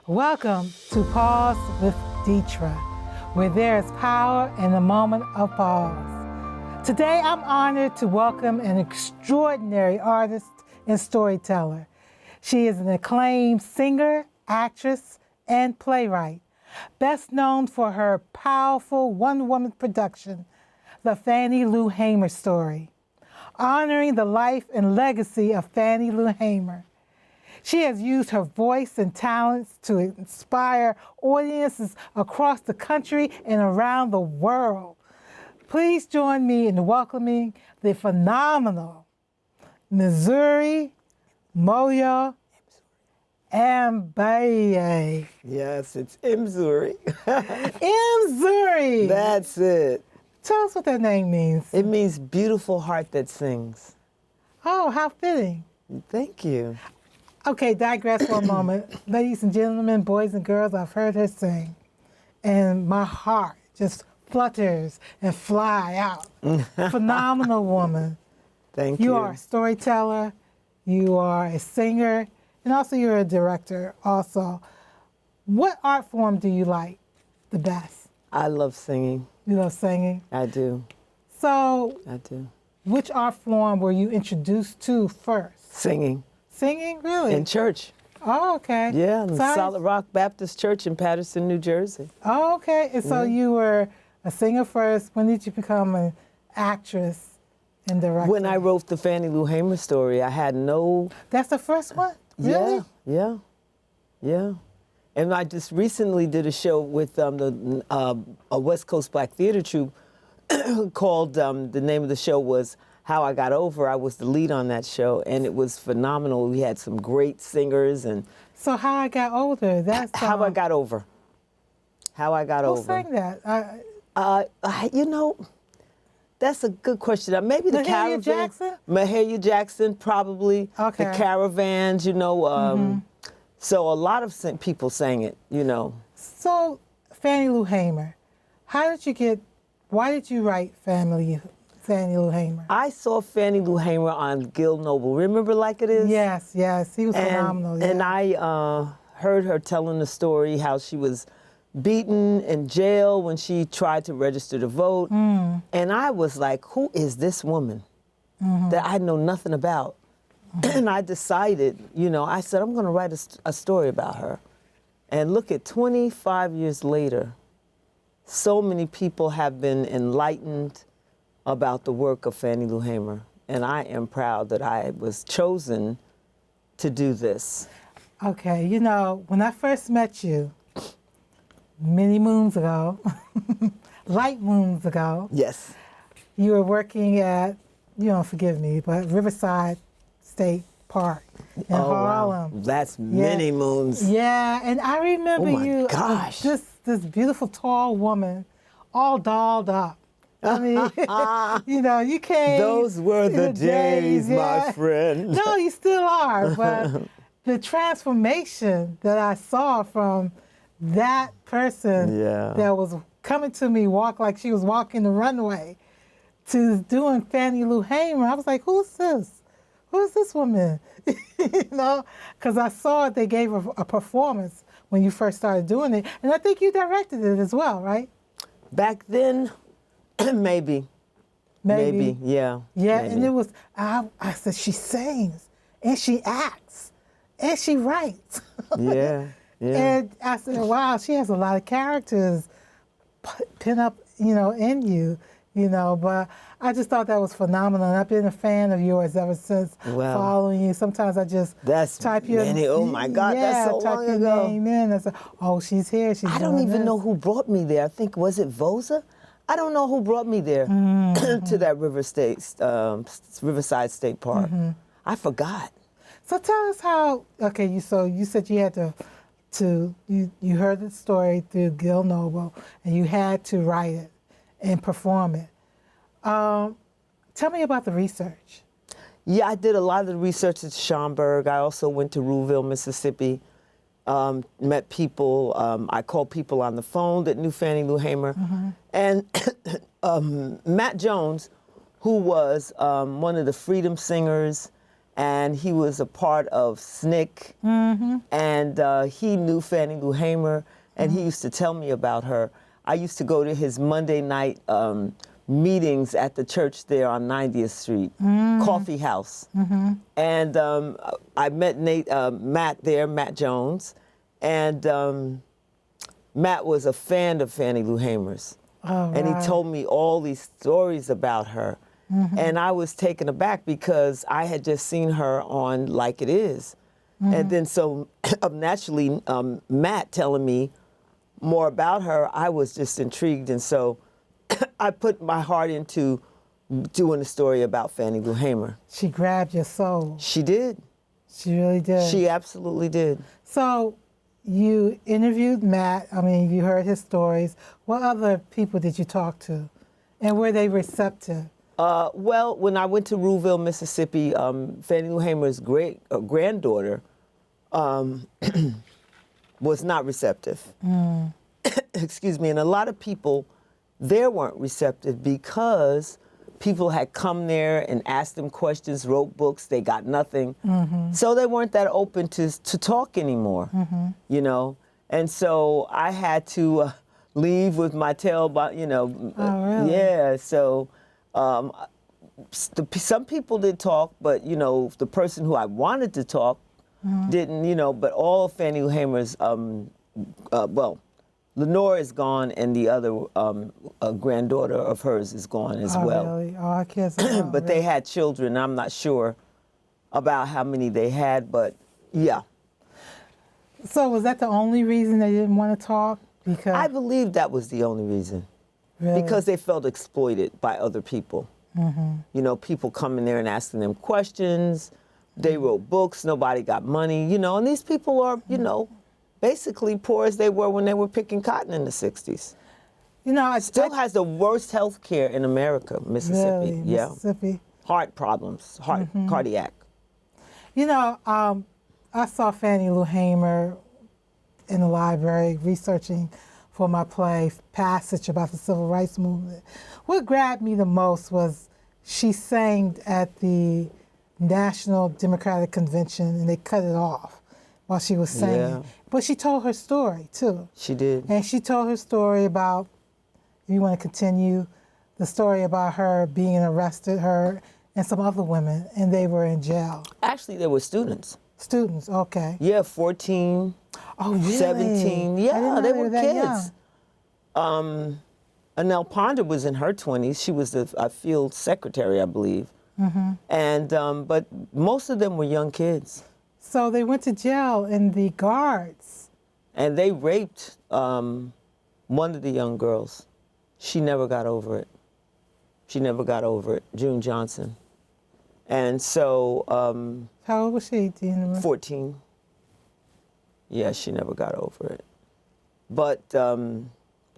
Welcome to Pause with Dietra, where there is power in the moment of pause. Today, I'm honored to welcome an extraordinary artist and storyteller. She is an acclaimed singer, actress, and playwright, best known for her powerful one-woman production, The Fannie Lou Hamer Story, honoring the life and legacy of Fannie Lou Hamer. She has used her voice and talents to inspire audiences across the country and around the world. Please join me in welcoming the phenomenal Mzuri Moyo Aimbaye. Yes, it's Mzuri. Mzuri! That's it. Tell us what that name means. It means beautiful heart that sings. Oh, how fitting. Thank you. Okay, digress for a moment. Ladies and gentlemen, boys and girls, I've heard her sing, and my heart just flutters and fly out. Phenomenal woman. Thank you. You are a storyteller, you are a singer, and also you're a director also. What art form do you like the best? I love singing. You love singing? I do. So, I do. which art form were you introduced to first? Singing. Singing, really? In church. Oh, okay. Yeah, in Solid Rock Baptist Church in Paterson, New Jersey. Oh, okay. And so you were a singer first. When did you become an actress and director? When I wrote the Fannie Lou Hamer Story, I had no... That's the first one? Really? Yeah. And I just recently did a show with a West Coast Black theater troupe called, the name of the show was How I Got Over. I was the lead on that show, and it was phenomenal. We had some great singers. And So How I Got Older, that's... How I Got Over. How I Got Over. Who sang that? You know, that's a good question. Maybe the Caravan. Jackson? Mahalia Jackson, probably. Okay. The Caravans, you know. So a lot of people sang it, you know. So, Fannie Lou Hamer, why did you write Fannie Lou Hamer? I saw Fannie Lou Hamer on Gil Noble. Remember Like It Is? Yes, he was phenomenal. And I heard her telling the story how she was beaten in jail when she tried to register to vote. And I was like, who is this woman that I know nothing about? And I decided, you know, I said, I'm going to write a story about her. And look at 25 years later, so many people have been enlightened about the work of Fannie Lou Hamer. And I am proud that I was chosen to do this. Okay, you know, when I first met you, many moons ago, light moons ago. Yes. You were working at, you don't forgive me, but Riverside State Park in Harlem. Wow. That's many moons. Yeah, and I remember you, gosh. This beautiful tall woman, all dolled up. I mean, you know, you came. Those were the days, yeah. my friend. No, you still are, but the transformation that I saw from that person that was coming to me like she was walking the runway to doing Fannie Lou Hamer, I was like, who's this? Who's this woman? You know, because I saw it, they gave a performance when you first started doing it, and I think you directed it as well, right? Back then, maybe, yeah. Yeah, maybe. And it was, I said, she sings, and she acts, and she writes. Yeah. And I said, wow, she has a lot of characters pin up, you know, in you, you know, but I just thought that was phenomenal. And I've been a fan of yours ever since, following you. Sometimes I just type your name. Oh my God, that's so long ago. Type your name in. I said, oh, she's here. I don't even know who brought me there. I think, was it Vosa? I don't know who brought me there to that Riverside State Park. I forgot. So tell us how, okay, you said you had you heard the story through Gil Noble, and you had to write it and perform it. Tell me about the research. Yeah, I did a lot of the research at Schaumburg. I also went to Rouville, Mississippi, met people. I called people on the phone that knew Fannie Lou Hamer. And Matt Jones, who was one of the freedom singers and he was a part of SNCC, and he knew Fannie Lou Hamer, and he used to tell me about her. I used to go to his Monday night meetings at the church there on 90th Street, Coffee House. And I met Matt there, Matt Jones, and Matt was a fan of Fannie Lou Hamer's. Oh, and he told me all these stories about her. And I was taken aback because I had just seen her on Like It Is. And then so naturally, Matt telling me more about her, I was just intrigued. And so I put my heart into doing a story about Fannie Lou Hamer. She grabbed your soul. She did. She really did. She absolutely did. So you interviewed Matt. I mean, you heard his stories. What other people did you talk to? And were they receptive? Well, when I went to Rouville, Mississippi, Fannie Lou Hamer's granddaughter was not receptive. Excuse me. And a lot of people there weren't receptive because people had come there and asked them questions, wrote books, they got nothing. So they weren't that open to talk anymore, you know? And so I had to leave with my tail, you know. Oh, really? Yeah, so some people did talk, but, you know, the person who I wanted to talk didn't, you know, but all of Fannie Lou Hamer's, well, Lenore is gone, and the other granddaughter of hers is gone as well. Really? Oh, I can't say. But they had children. I'm not sure about how many they had, but yeah. So was that the only reason they didn't want to talk? Because I believe that was the only reason. really? Because they felt exploited by other people. You know, people coming there and asking them questions. They wrote books. Nobody got money, you know, and these people are, you know, basically poor as they were when they were picking cotton in the 60s. You know, I Still has the worst health care in America, Mississippi. Really? Yeah. Mississippi. Heart problems, cardiac. You know, I saw Fannie Lou Hamer in the library researching for my play, Passage, about the Civil Rights Movement. What grabbed me the most was she sang at the National Democratic Convention, and they cut it off while she was singing. Yeah. But she told her story, too. She did. And she told her story about, if you want to continue, the story about her being arrested, her and some other women, and they were in jail. Actually, there were students. Students, okay. Yeah, 14, Oh, really? 17. I didn't Yeah, know they were that kids. young. Anel Ponder was in her 20s. She was the field secretary, I believe. And but most of them were young kids. So they went to jail, and the guards. And they raped one of the young girls. She never got over it. She never got over it, June Johnson. And so, How old was she? Do you remember? 14. Yeah, she never got over it. But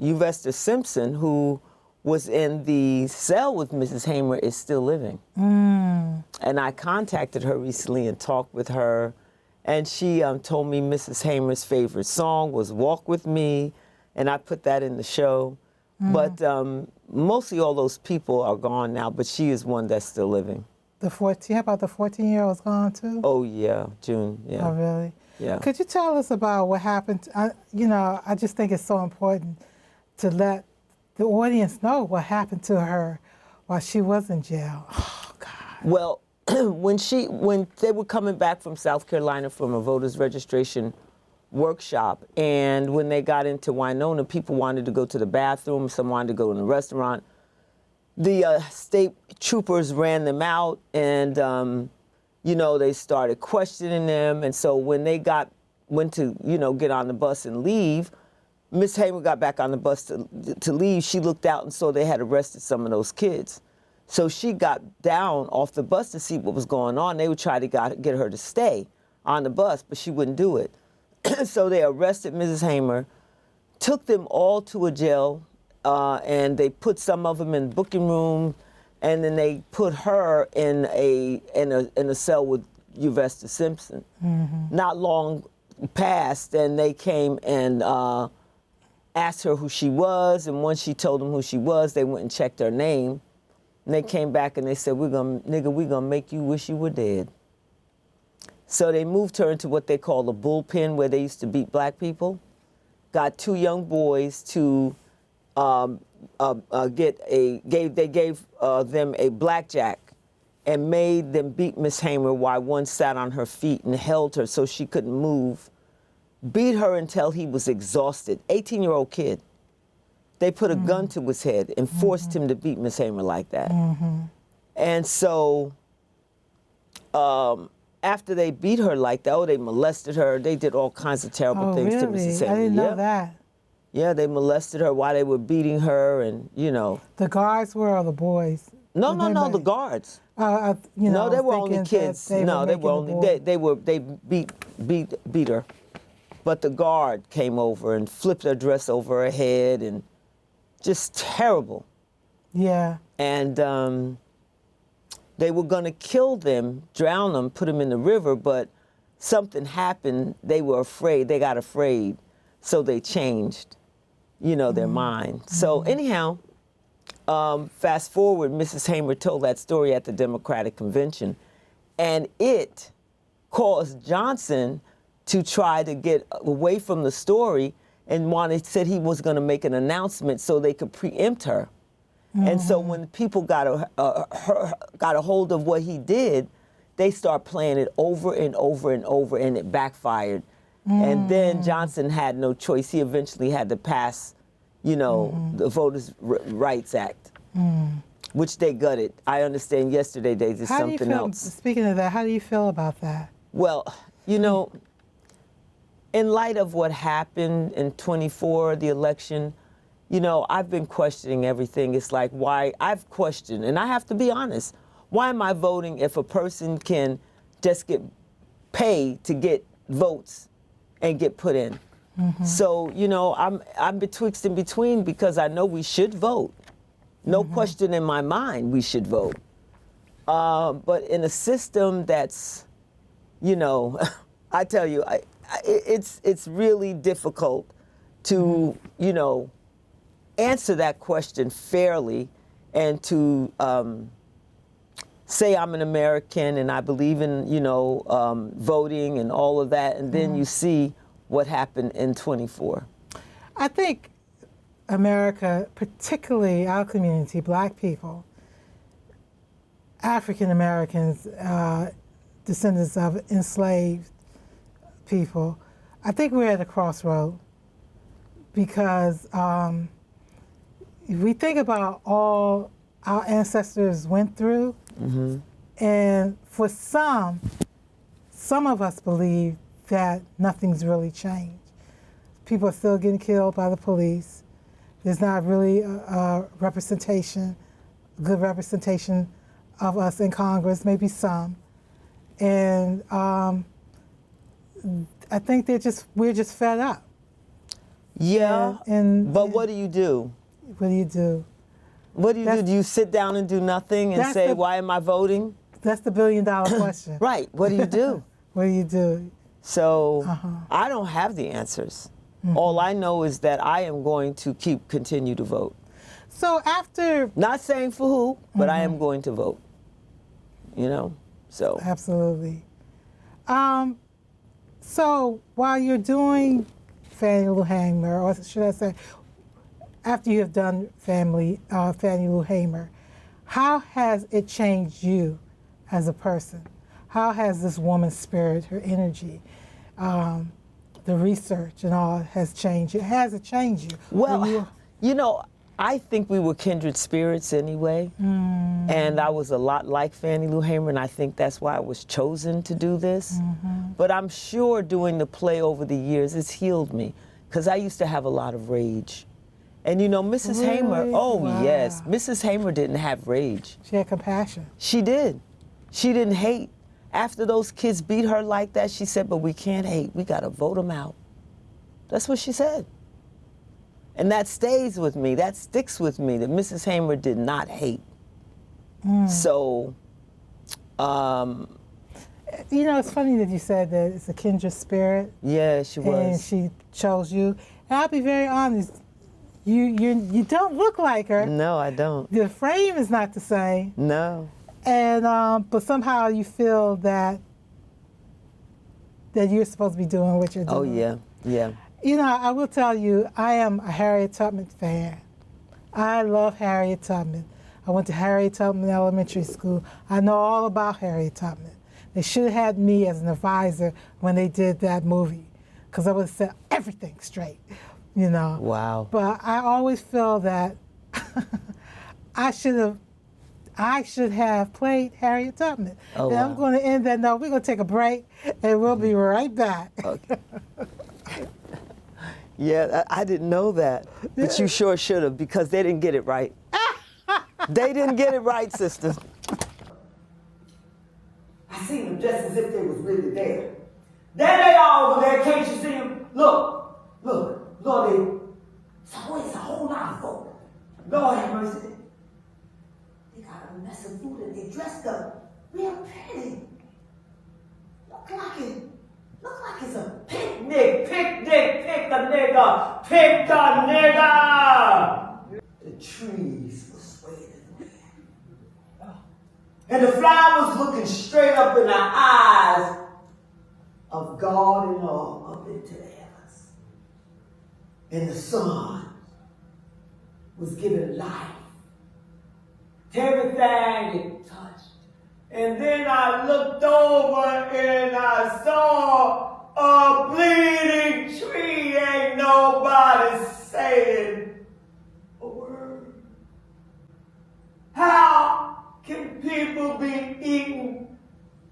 Uvesta Simpson, who was in the cell with Mrs. Hamer, is still living. And I contacted her recently and talked with her. And she told me Mrs. Hamer's favorite song was Walk With Me. And I put that in the show. But mostly all those people are gone now, but she is one that's still living. The 14, how about the 14-year-old's gone too? Oh, yeah, June, yeah. Oh, really? Yeah. Could you tell us about what happened? You know, I just think it's so important to let the audience know what happened to her while she was in jail. Oh, God. Well, when they were coming back from South Carolina from a voters registration workshop, and when they got into Winona, people wanted to go to the bathroom, some wanted to go in the restaurant. The state troopers ran them out, and you know, they started questioning them. And so when they went to, you know, get on the bus and leave, Miss Hamer got back on the bus to leave. She looked out and saw they had arrested some of those kids. So she got down off the bus to see what was going on. They would try to get her to stay on the bus, but she wouldn't do it. So they arrested Mrs. Hamer, took them all to a jail, and they put some of them in the booking room, and then they put her in a cell with Uvesta Simpson. Not long passed, and they came and asked her who she was, and once she told them who she was, they went and checked her name. And they came back and they said, we're gonna make you wish you were dead. So they moved her into what they call a bullpen, where they used to beat black people. Got 2 young boys to gave them a blackjack and made them beat Miss Hamer while one sat on her feet and held her so she couldn't move. Beat her until he was exhausted. 18-year-old kid. They put a gun to his head and forced him to beat Miss Hamer like that. And so after they beat her like that, they molested her. They did all kinds of terrible things to Mrs. Hamer. I didn't know that. Yeah, they molested her while they were beating her, and The guards were, or the boys? No, the guards. No, they were only kids. They beat her. But the guard came over and flipped her dress over her head, and just terrible. Yeah. And they were going to kill them, drown them, put them in the river, but something happened. They were afraid. They got afraid. So they changed, their mind. So anyhow, fast forward, Mrs. Hamer told that story at the Democratic Convention, and it caused Johnson to try to get away from the story and said he was going to make an announcement so they could preempt her. And so when people got a hold of what he did, they start playing it over and over and over, and it backfired. And then Johnson had no choice. He eventually had to pass, the Voters' Rights Act, which they gutted. I understand yesterday they did something else. Speaking of that, how do you feel about that? Well, in light of what happened in 24, the election, I've been questioning everything. It's like, why? I've questioned, and I have to be honest, why am I voting if a person can just get paid to get votes and get put in? So, I'm betwixt and between, because I know we should vote. No question in my mind we should vote. But in a system that's, I tell you, it's really difficult to, answer that question fairly and to say I'm an American and I believe in, voting and all of that, and then you see what happened in 24. I think America, particularly our community, black people, African Americans, descendants of enslaved people, I think we're at a crossroad, because if we think about all our ancestors went through, and for some of us believe that nothing's really changed. People are still getting killed by the police. There's not really a representation, good representation of us in Congress, maybe some. And I think we're just fed up. Yeah, but what do you do? What do you do? What do you do? Do you sit down and do nothing and say, why am I voting? That's the billion-dollar question. Right, what do you do? What do you do? So I don't have the answers. All I know is that I am going to continue to vote. So after... Not saying for who, but I am going to vote. So. Absolutely. So while you're doing Fannie Lou Hamer, or should I say, after you have done Fannie Lou Hamer, how has it changed you as a person? How has this woman's spirit, her energy, the research and all has changed you? Has it changed you? Well, I think we were kindred spirits anyway. And I was a lot like Fannie Lou Hamer, and I think that's why I was chosen to do this. But I'm sure doing the play over the years, it's healed me, because I used to have a lot of rage. And Mrs. Hamer, yes, Mrs. Hamer didn't have rage. She had compassion. She did. She didn't hate. After those kids beat her like that, she said, but we can't hate. We got to vote them out. That's what she said. And that stays with me. That sticks with me, that Mrs. Hamer did not hate. So, it's funny that you said that it's a kindred spirit. Yeah, she was. And she chose you. And I'll be very honest, you don't look like her. No, I don't. The frame is not the same. No. And but somehow you feel that that you're supposed to be doing what you're doing. Oh, yeah, yeah. You know, I will tell you, I am a Harriet Tubman fan. I love Harriet Tubman. I went to Harriet Tubman Elementary School. I know all about Harriet Tubman. They should have had me as an advisor when they did that movie, because I would have set everything straight, you know. Wow. But I always feel that I should have played Harriet Tubman. Oh, and wow. I'm going to end that note. We're going to take a break, and we'll be right back. Okay. Yeah, I didn't know that, but you sure should have, because they didn't get it right. They didn't get it right, sister. I seen them just as if they was really there. There they are over there, can't you see them? Look, Lord, it's always a whole lot of folk. Lord have mercy. They got a mess of food and they dressed up real pretty. Look like it's a picnic, pick a nigga. The trees were swaying. And the flowers looking straight up in the eyes of God and all up into the heavens. And the sun was giving life to everything it touched. And then I looked over and I saw a bleeding tree. Ain't nobody saying a word. How can people be eating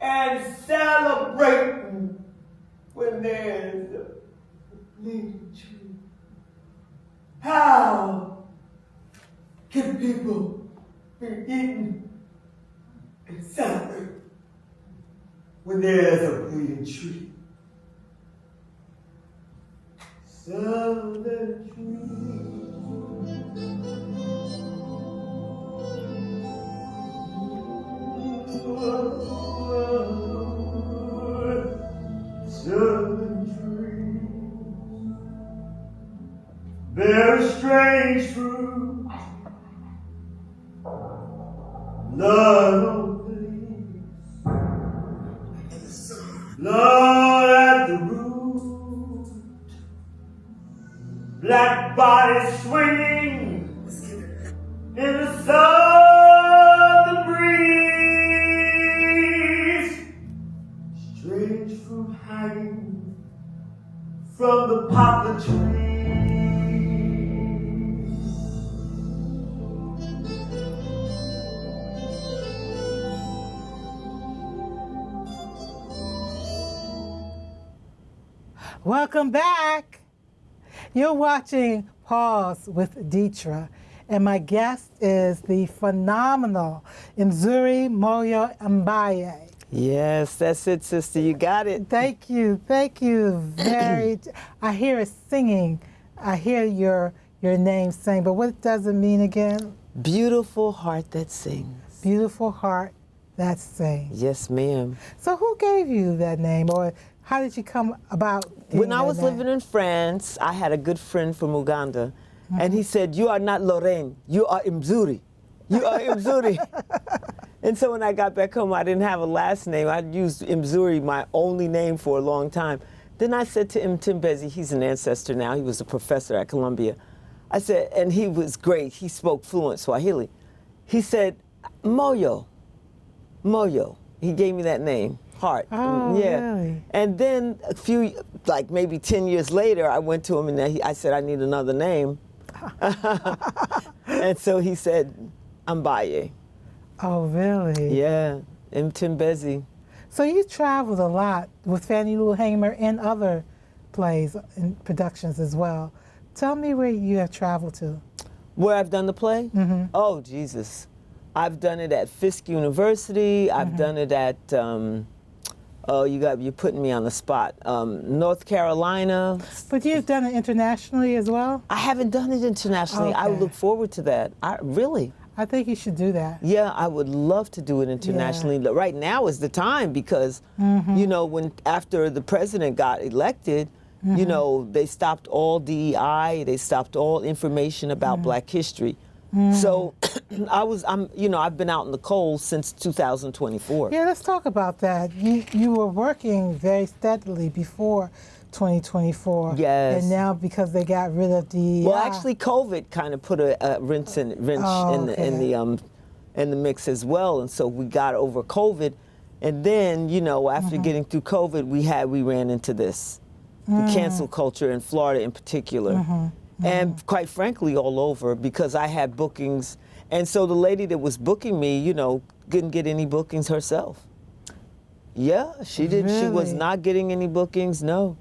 and celebrating when there's a bleeding tree? How can people be eating and celebrating when there's a bleeding tree? Southern trees, very strange fruit, love Lord at the root, black body swinging in the southern breeze, strange fruit hanging from the poplar tree. Welcome back. You're watching Pause with Dietra, and my guest is the phenomenal Mzuri Moyo Aimbaye. Yes, that's it, sister. You got it. Thank you very. I hear it singing. I hear your name sing, but what does it mean again? Beautiful heart that sings. Beautiful heart that sings. Yes, ma'am. So who gave you that name, or how did you come about? When I was living in France, I had a good friend from Uganda, and he said, "You are not Lorraine, you are Mzuri. You are Mzuri." And so when I got back home, I didn't have a last name. I'd used Mzuri, my only name, for a long time. Then I said to Mtimbezi, he's an ancestor now, he was a professor at Columbia. I said, and he was great, he spoke fluent Swahili. He said, Moyo, Moyo. He gave me that name. Heart. Oh, yeah. really? And then a few, like maybe 10 years later, I went to him and I said, I need another name. And so he said, Aimbaye. Oh, really? Yeah, Mtimbezi. So you traveled a lot with Fannie Lou Hamer and other plays and productions as well. Tell me where you have traveled to. Where I've done the play? Mm-hmm. Oh, Jesus. I've done it at Fisk University. I've done it at, you're putting me on the spot. North Carolina. But you've done it internationally as well? I haven't done it internationally. I Okay. look forward to that. Really? I think you should do that. Yeah, I would love to do it internationally. Right now is the time because, you know, when after the president got elected, you know, they stopped all DEI, they stopped all information about Black history. So I've been out in the cold since 2024. Yeah, let's talk about that. You were working very steadily before 2024. Yes. And now because they got rid of the Well, actually, COVID kind of put a wrench in the mix as well, and so we got over COVID, and then after getting through COVID, we ran into this, the cancel culture in Florida in particular, and quite frankly all over, because I had bookings, and so the lady that was booking me, couldn't get any bookings herself. Yeah, she didn't. She was Really? not getting any bookings. No.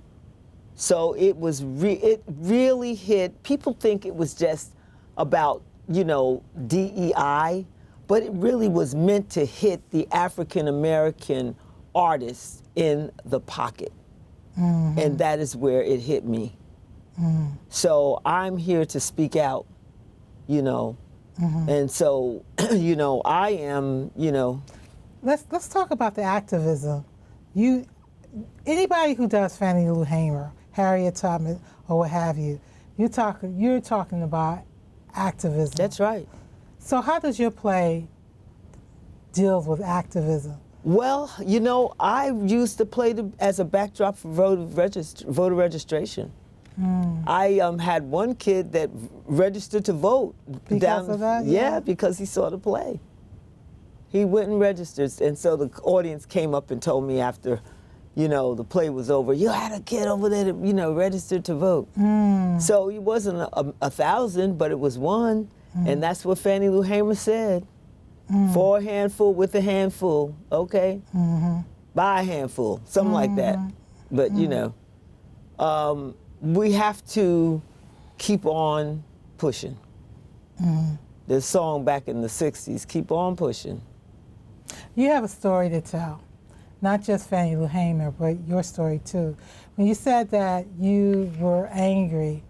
So it really hit. People think it was just about, DEI, but it really was meant to hit the African American artists in the pocket. And that is where it hit me. So I'm here to speak out, and so, I am, Let's talk about the activism. Anybody who does Fannie Lou Hamer, Harriet Tubman, or what have you, you're talking about activism. That's right. So how does your play deal with activism? Well, I used the play as a backdrop for voter registration. I had one kid that registered to vote. Because of that? Yeah, because he saw the play. He went and registered, and so the audience came up and told me after, the play was over, you had a kid over there that, registered to vote. So it wasn't a 1,000, but it was one, and that's what Fannie Lou Hamer said. For a handful with a handful, okay? Buy a handful, something like that. But, we have to keep on pushing. The song back in the 60s, keep on pushing. You have a story to tell, not just Fannie Lou Hamer, but your story too. When you said that you were angry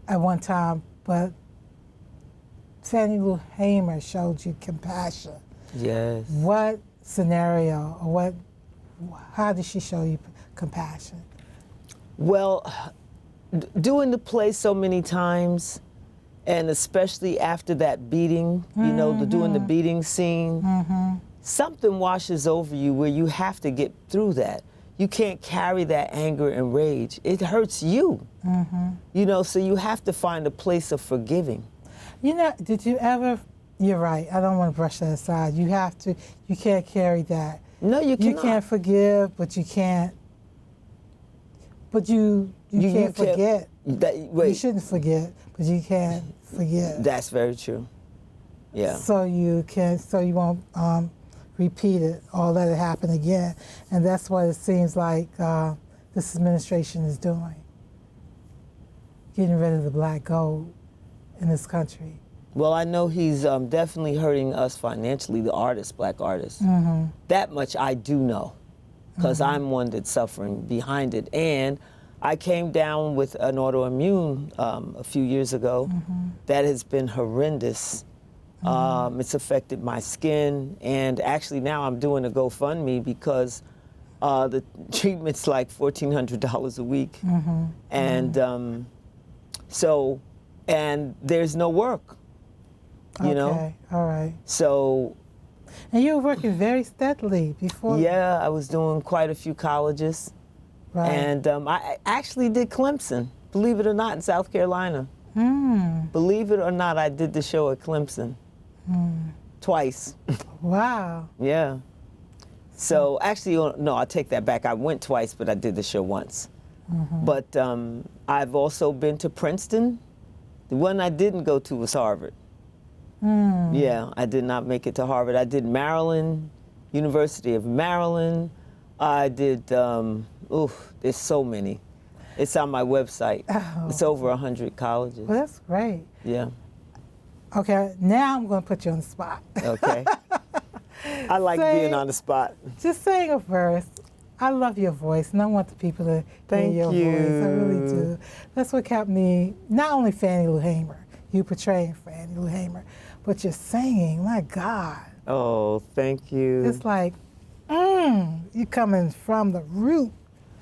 at one time, but Fannie Lou Hamer showed you compassion. Yes. What scenario, or how did she show you compassion? Well, doing the play so many times, and especially after that beating, doing the beating scene, something washes over you where you have to get through that. You can't carry that anger and rage. It hurts you, so you have to find a place of forgiving. Did you ever, you're right, I don't want to brush that aside. You can't carry that. No, you cannot. You can't forgive, but you can't, you can't forget. You shouldn't forget, but you can't forgive. That's very true. Yeah. So you won't repeat it or let it happen again. And that's what it seems like this administration is doing. Getting rid of the black gold in this country. Well, I know he's definitely hurting us financially, the artists, black artists. That much I do know, because I'm one that's suffering behind it. And I came down with an autoimmune a few years ago that has been horrendous. It's affected my skin, and actually now I'm doing a GoFundMe because the treatment's like $1,400 a week. And and there's no work, Okay, all right. So. And you were working very steadily before? Yeah, I was doing quite a few colleges. Right. And I actually did Clemson, believe it or not, in South Carolina. Believe it or not, I did the show at Clemson twice. Wow. Yeah. So actually, no, I take that back. I went twice, but I did the show once. But I've also been to Princeton. The one I didn't go to was Harvard. Yeah, I did not make it to Harvard. I did Maryland, University of Maryland. I did, there's so many. It's on my website. Oh. It's over 100 colleges. Well, that's great. Yeah. Okay, now I'm going to put you on the spot. Okay. I like being on the spot. Just saying a verse. I love your voice, and I want the people to Thank hear your you. voice. I really do. That's what kept me, not only Fannie Lou Hamer, you portraying Fannie Lou Hamer, but you're singing, my God. Oh, thank you. It's like, you're coming from the root.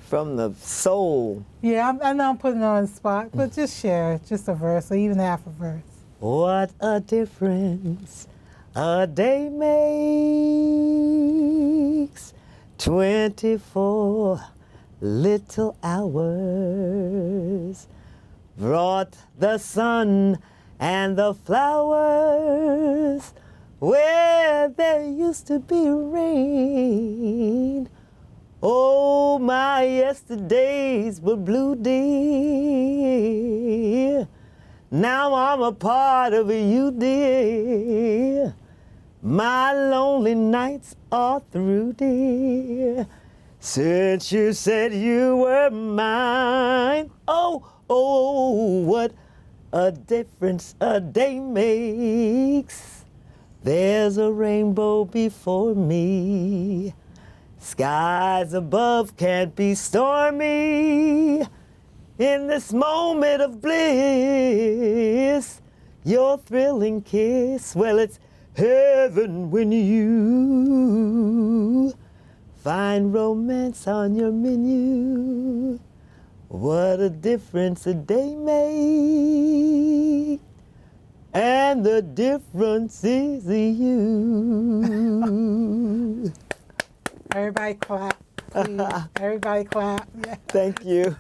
From the soul. Yeah, I know I'm putting it on the spot, but just share just a verse or even half a verse. What a difference a day makes. 24 little hours brought the sun and the flowers where there used to be rain. Oh, my yesterdays were blue, dear. Now I'm a part of you, dear. My lonely nights are through, dear. Since you said you were mine. Oh, oh, what a difference a day makes. There's a rainbow before me. Skies above can't be stormy. In this moment of bliss, your thrilling kiss, well, it's heaven when you find romance on your menu. What a difference a day makes, and the difference is you. Everybody clap, please. Everybody clap. Yeah. Thank you.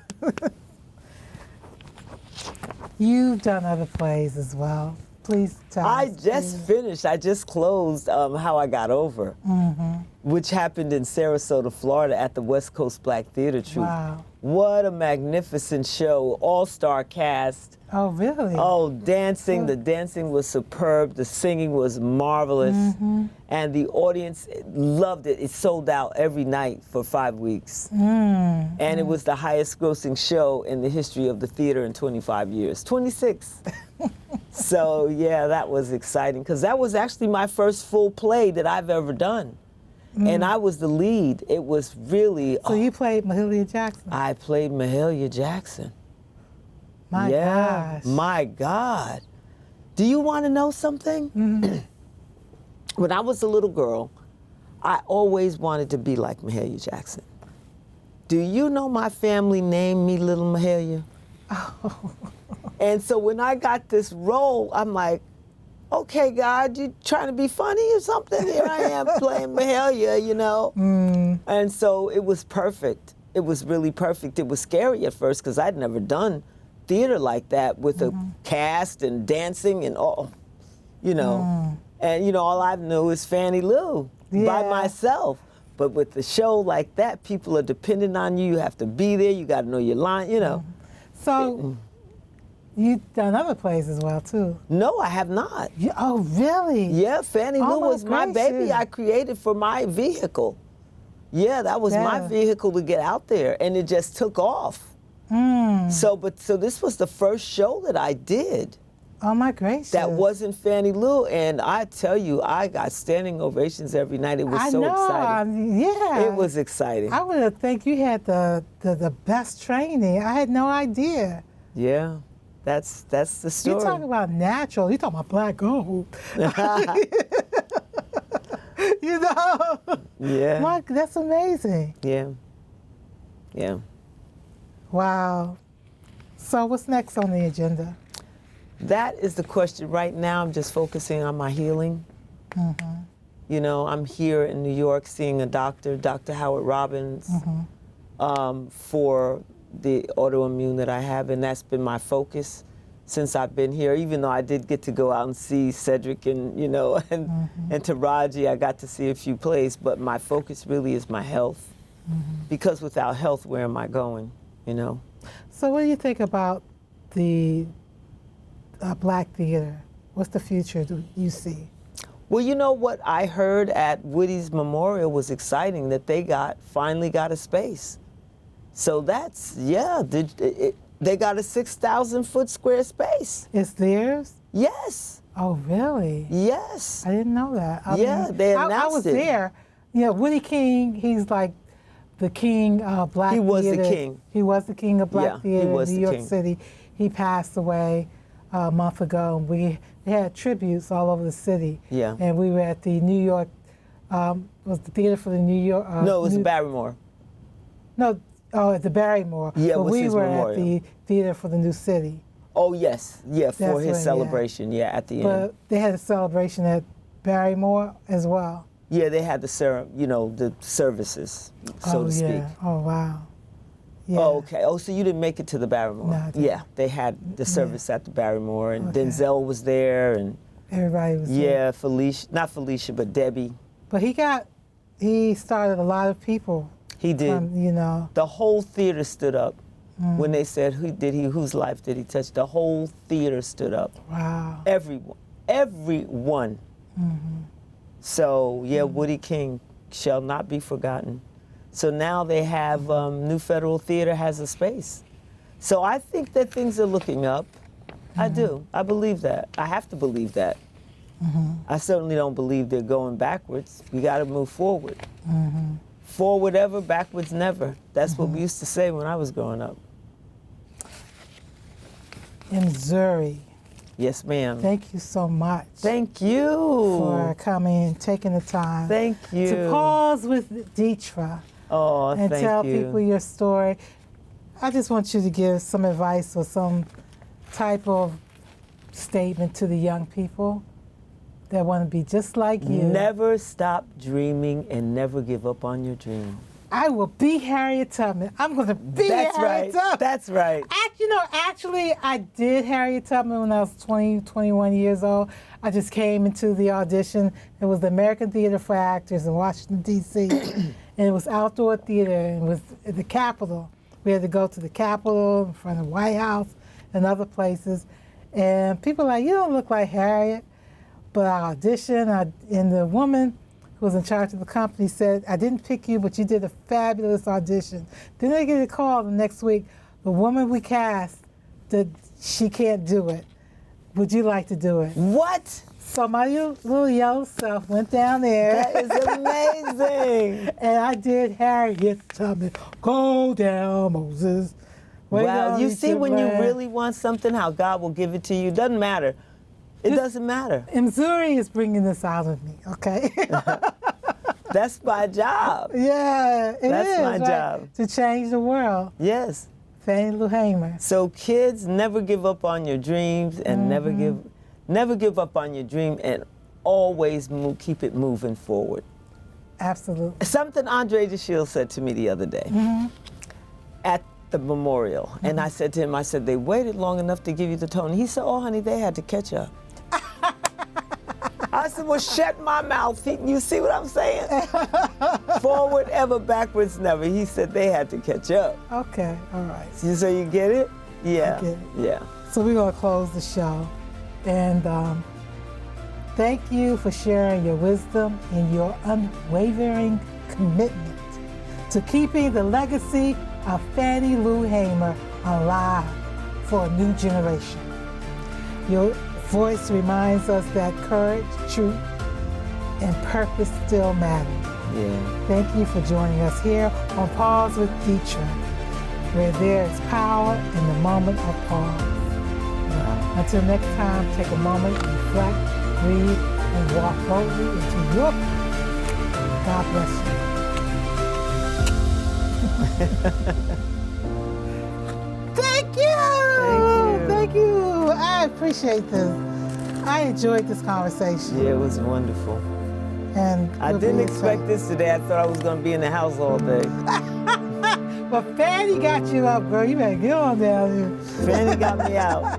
You've done other plays as well. Please tell us. I just finished. I just closed How I Got Over, which happened in Sarasota, Florida at the West Coast Black Theater Troupe. Wow. What a magnificent show. All-star cast. Oh, really? Oh, dancing. The dancing was superb. The singing was marvelous. And the audience loved it. It sold out every night for 5 weeks. And it was the highest grossing show in the history of the theater in 25 years. 26. So, yeah, that was exciting because that was actually my first full play that I've ever done. And I was the lead. It was really... So you played Mahalia Jackson? I played Mahalia Jackson. My gosh. My God. Do you want to know something? When I was a little girl, I always wanted to be like Mahalia Jackson. Do you know my family named me Little Mahalia? Oh. And so when I got this role, I'm like, okay, God, you trying to be funny or something? Here I am playing Mahalia, you know? And so it was perfect. It was really perfect. It was scary at first because I'd never done theater like that with a cast and dancing and all, you know. And, you know, all I knew is Fannie Lou by myself. But with the show like that, people are dependent on you. You have to be there. You got to know your line, you know. So you've done other plays as well, too? No, I have not. Oh, really? Yeah, Fannie Lou was my baby gracious. I created for my vehicle. Yeah, that was my vehicle to get out there, and it just took off. So this was the first show that I did. Oh, my gracious. That wasn't Fannie Lou, and I tell you, I got standing ovations every night. It was so exciting. Yeah. It was exciting. I would have think you had the best training. I had no idea. Yeah, that's the story. You talking about natural. You talking about black gold. You know? Yeah. Mark, that's amazing. Yeah. Yeah. Wow. So what's next on the agenda? That is the question. Right now, I'm just focusing on my healing. You know, I'm here in New York seeing a doctor, Dr. Howard Robbins, for the autoimmune that I have, and that's been my focus since I've been here. Even though I did get to go out and see Cedric and, you know, and Taraji, I got to see a few plays, but my focus really is my health. Because without health, where am I going, you know? So what do you think about the black theater? What's the future do you see? Well, you know what I heard at Woody's Memorial was exciting, that they finally got a space. So that's, they got a 6,000-foot square space. It's theirs? Yes. Oh, really? Yes. I didn't know that. I mean, they announced I was it. there. Yeah, Woody King, he's like the king of black theater. He was the king. He was the king of black theater in New York king. City. He passed away a month ago. And they had tributes all over the city. Yeah. And we were at the New York, was the theater for the New York? No, it was Barrymore. No, at the Barrymore. Yeah, but it was we his were memorial. at the theater for the new city. Oh yes, yeah, for That's his when, yeah. celebration, yeah, at the end. But they had a celebration at Barrymore as well. Yeah, they had the the services, so to speak. Yeah. Oh wow. Yeah. Oh, okay. Oh, so you didn't make it to the Barrymore? No, I didn't. Yeah, they had the service at the Barrymore, and Okay. Denzel was there, and Everybody was there. yeah, Felicia, not Felicia, but Debbie. But he started a lot of people. He did. From, The whole theater stood up when they said, whose life did he touch? The whole theater stood up. Wow. Everyone. So yeah, Woody King shall not be forgotten. So now they have, New Federal Theater has a space. So I think that things are looking up. I do. I believe that. I have to believe that. I certainly don't believe they're going backwards. We got to move forward. Forward ever, backwards never. That's what we used to say when I was growing up. Mzuri, Yes, ma'am. thank you so much Thank you. for coming and taking the time Thank you. to pause with Dietra Oh, and thank tell you. people your story. I just want you to give some advice or some type of statement to the young people that want to be just like you. Never stop dreaming and never give up on your dream. I will be Harriet Tubman. I'm going to be That's Harriet right. Tubman. That's right. Actually, I did Harriet Tubman when I was 20, 21 years old. I just came into the audition. It was the American Theater for Actors in Washington, D.C. And it was outdoor theater, and it was at the Capitol. We had to go to the Capitol, in front of the White House, and other places. And people were like, you don't look like Harriet. But I auditioned, and the woman who was in charge of the company said, I didn't pick you, but you did a fabulous audition. Then I get a call the next week, the woman we cast, that she can't do it. Would you like to do it? What? So my little yellow self went down there. That is amazing. And I did Harriet Tubman, go down, Moses. Way Wow, down you Egypt see when you land. really want something, how God will give it to you. Doesn't matter. It doesn't matter. Mzuri is bringing this out of me, okay? That's my job. Yeah, it is. That's my right? job. To change the world. Yes. Fannie Lou Hamer. So kids, never give up on your dreams, and never give up on your dream, and always keep it moving forward. Absolutely. Something Andre DeShields said to me the other day at the memorial, and I said to him, I said, they waited long enough to give you the tone. He said, oh, honey, they had to catch up. I said, well, shut my mouth. You see what I'm saying? Forward ever, backwards never. He said they had to catch up. Okay, all right. So you get it? Yeah. I get it. Yeah. So we're going to close the show. And thank you for sharing your wisdom and your unwavering commitment to keeping the legacy of Fannie Lou Hamer alive for a new generation. Your voice reminds us that courage, truth, and purpose still matter. Yeah. Thank you for joining us here on Pause with Dietra, where there is power in the moment of pause. Until next time, take a moment, reflect, breathe, and walk boldly into your purpose. God bless you. Thank you. Thank you. I appreciate this. I enjoyed this conversation. Yeah, it was wonderful. And I we'll didn't be expect this today. I thought I was going to be in the house all day. But Fannie got you up, girl. You better get on down here. Fannie got me out.